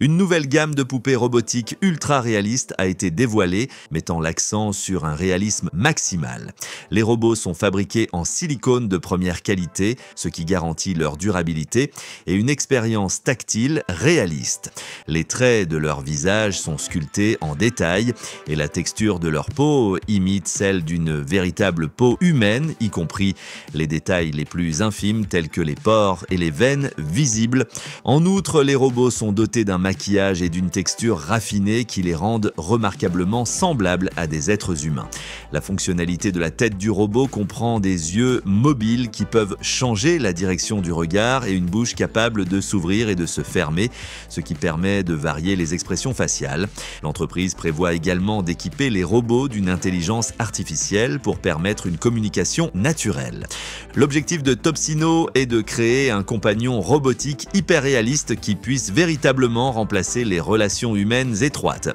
Une nouvelle gamme de poupées robotiques ultra réalistes a été dévoilée, mettant l'accent sur un réalisme maximal. Les robots sont fabriqués en silicone de première qualité, ce qui garantit leur durabilité et une expérience tactile réaliste. Les traits de leur visage sont sculptés en détail et la texture de leur peau imite celle d'une véritable peau humaine, y compris les détails les plus infimes tels que les pores et les veines visibles. En outre, les robots sont dotés d'un maquillage et d'une texture raffinée qui les rendent remarquablement semblables à des êtres humains. La fonctionnalité de la tête du robot comprend des yeux mobiles qui peuvent changer la direction du regard et une bouche capable de s'ouvrir et de se fermer, ce qui permet de varier les expressions faciales. L'entreprise prévoit également d'équiper les robots d'une intelligence artificielle pour permettre une communication naturelle. L'objectif de Topsino est de créer un compagnon robotique hyper réaliste qui puisse véritablement remplacer les relations humaines étroites.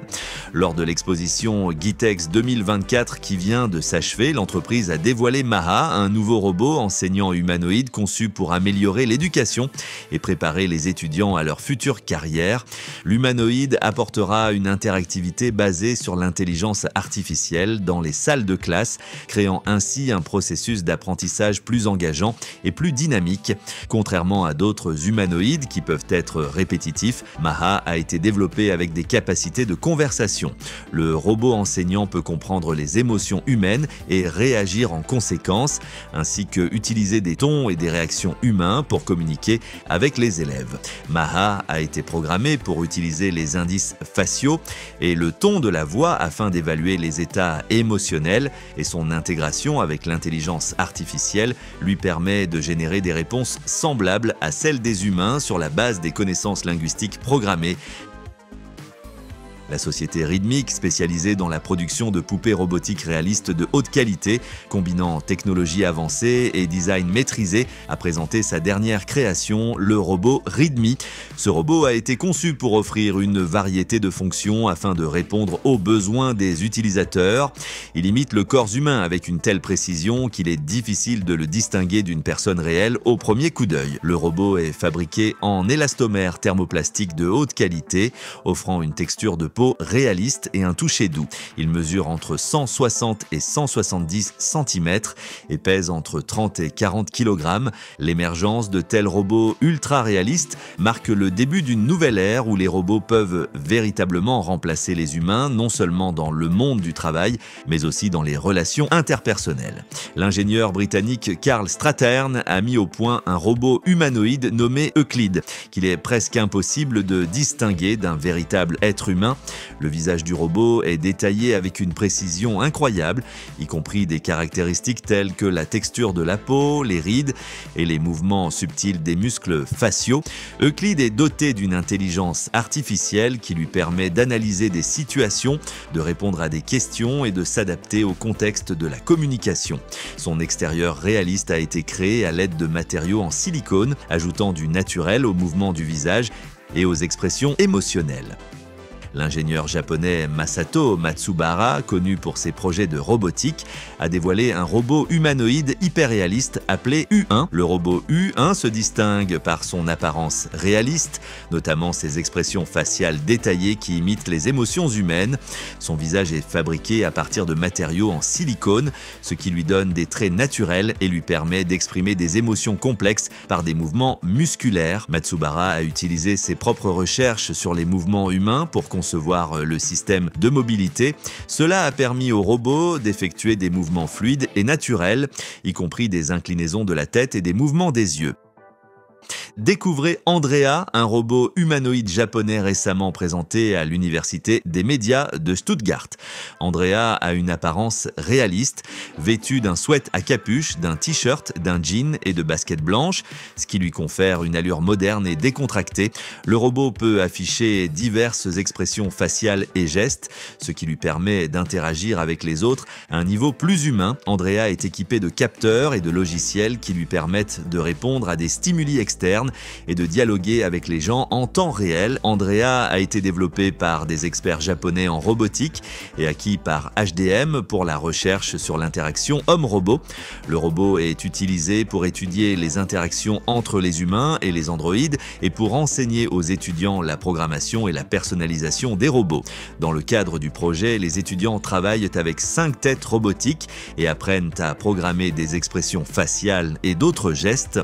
Lors de l'exposition Gitex 2024 qui vient de s'achever, l'entreprise a dévoilé Maha, un nouveau robot enseignant humanoïde conçu pour améliorer l'éducation et préparer les étudiants à leur future carrière. L'humanoïde apportera une interactivité basée sur l'intelligence artificielle dans les salles de classe, créant ainsi un processus d'apprentissage plus engageant et plus dynamique. Contrairement à d'autres humanoïdes qui peuvent être répétitifs, Maha a été développé avec des capacités de conversation. Le robot enseignant peut comprendre les émotions humaines et réagir en conséquence, ainsi que utiliser des tons et des réactions humains pour communiquer avec les élèves. Maha a été programmé pour utiliser les indices faciaux et le ton de la voix afin d'évaluer les états émotionnels, et son intégration avec l'intelligence artificielle lui permet de générer des réponses semblables à celles des humains sur la base des connaissances linguistiques programmées. La société Rhythmic, spécialisée dans la production de poupées robotiques réalistes de haute qualité, combinant technologie avancée et design maîtrisé, a présenté sa dernière création, le robot Rhythmi. Ce robot a été conçu pour offrir une variété de fonctions afin de répondre aux besoins des utilisateurs. Il imite le corps humain avec une telle précision qu'il est difficile de le distinguer d'une personne réelle au premier coup d'œil. Le robot est fabriqué en élastomère thermoplastique de haute qualité, offrant une texture de peau réaliste et un toucher doux. Il mesure entre 160 et 170 cm et pèse entre 30 et 40 kg. L'émergence de tels robots ultra réalistes marque le début d'une nouvelle ère où les robots peuvent véritablement remplacer les humains, non seulement dans le monde du travail, mais aussi dans les relations interpersonnelles. L'ingénieur britannique Carl Strathern a mis au point un robot humanoïde nommé Euclide, qu'il est presque impossible de distinguer d'un véritable être humain. Le visage du robot est détaillé avec une précision incroyable, y compris des caractéristiques telles que la texture de la peau, les rides et les mouvements subtils des muscles faciaux. Euclide est doté d'une intelligence artificielle qui lui permet d'analyser des situations, de répondre à des questions et de s'adapter au contexte de la communication. Son extérieur réaliste a été créé à l'aide de matériaux en silicone, ajoutant du naturel au mouvement du visage et aux expressions émotionnelles. L'ingénieur japonais Masato Matsubara, connu pour ses projets de robotique, a dévoilé un robot humanoïde hyper réaliste appelé U1. Le robot U1 se distingue par son apparence réaliste, notamment ses expressions faciales détaillées qui imitent les émotions humaines. Son visage est fabriqué à partir de matériaux en silicone, ce qui lui donne des traits naturels et lui permet d'exprimer des émotions complexes par des mouvements musculaires. Matsubara a utilisé ses propres recherches sur les mouvements humains pour concevoir le système de mobilité. Cela a permis au robot d'effectuer des mouvements fluides et naturels, y compris des inclinaisons de la tête et des mouvements des yeux. Découvrez Andrea, un robot humanoïde japonais récemment présenté à l'Université des médias de Stuttgart. Andrea a une apparence réaliste, vêtu d'un sweat à capuche, d'un t-shirt, d'un jean et de baskets blanches, ce qui lui confère une allure moderne et décontractée. Le robot peut afficher diverses expressions faciales et gestes, ce qui lui permet d'interagir avec les autres à un niveau plus humain. Andrea est équipé de capteurs et de logiciels qui lui permettent de répondre à des stimuli externes modernes et de dialoguer avec les gens en temps réel. Andrea a été développé par des experts japonais en robotique et acquis par HDM pour la recherche sur l'interaction homme-robot. Le robot est utilisé pour étudier les interactions entre les humains et les androïdes et pour enseigner aux étudiants la programmation et la personnalisation des robots. Dans le cadre du projet, les étudiants travaillent avec 5 têtes robotiques et apprennent à programmer des expressions faciales et d'autres gestes.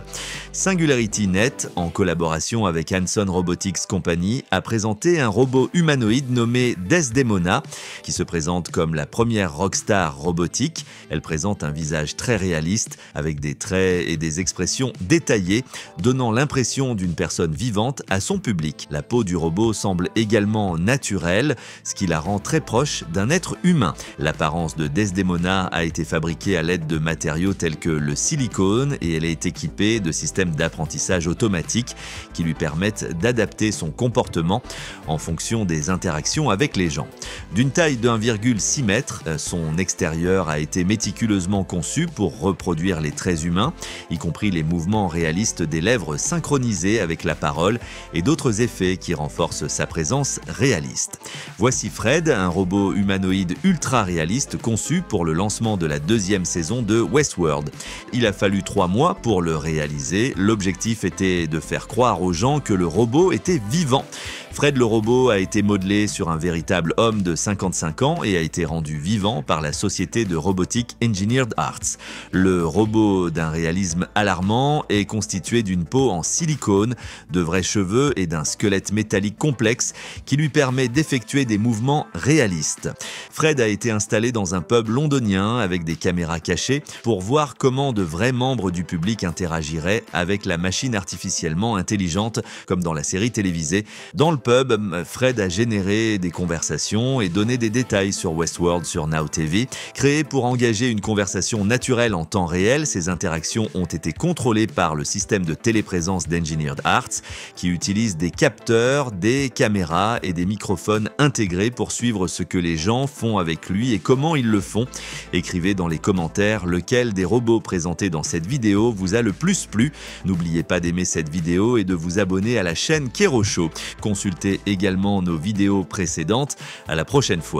SingularityNet, en collaboration avec Hanson Robotics Company, a présenté un robot humanoïde nommé Desdemona, qui se présente comme la première rockstar robotique. Elle présente un visage très réaliste, avec des traits et des expressions détaillées, donnant l'impression d'une personne vivante à son public. La peau du robot semble également naturelle, ce qui la rend très proche d'un être humain. L'apparence de Desdemona a été fabriquée à l'aide de matériaux tels que le silicone et elle est équipée de systèmes d'apprentissage automatique qui lui permettent d'adapter son comportement en fonction des interactions avec les gens. D'une taille de 1,6 m, son extérieur a été méticuleusement conçu pour reproduire les traits humains, y compris les mouvements réalistes des lèvres synchronisés avec la parole et d'autres effets qui renforcent sa présence réaliste. Voici Fred, un robot humanoïde ultra réaliste conçu pour le lancement de la 2e saison de Westworld. Il a fallu 3 mois pour le réaliser. L'objectif était de faire croire aux gens que le robot était vivant. Fred le robot a été modelé sur un véritable homme de 55 ans et a été rendu vivant par la société de robotique Engineered Arts. Le robot, d'un réalisme alarmant, est constitué d'une peau en silicone, de vrais cheveux et d'un squelette métallique complexe qui lui permet d'effectuer des mouvements réalistes. Fred a été installé dans un pub londonien avec des caméras cachées pour voir comment de vrais membres du public interagiraient avec la machine artificiellement intelligente comme dans la série télévisée. Dans le pub, Fred a généré des conversations et donné des détails sur Westworld sur Now TV. Créé pour engager une conversation naturelle en temps réel, ces interactions ont été contrôlées par le système de téléprésence d'Engineered Arts qui utilise des capteurs, des caméras et des microphones intégrés pour suivre ce que les gens font avec lui et comment ils le font. Écrivez dans les commentaires lequel des robots présentés dans cette vidéo vous a le plus plu. N'oubliez pas d'aimer cette vidéo et de vous abonner à la chaîne Kero Show. Consultez également nos vidéos précédentes. À la prochaine fois.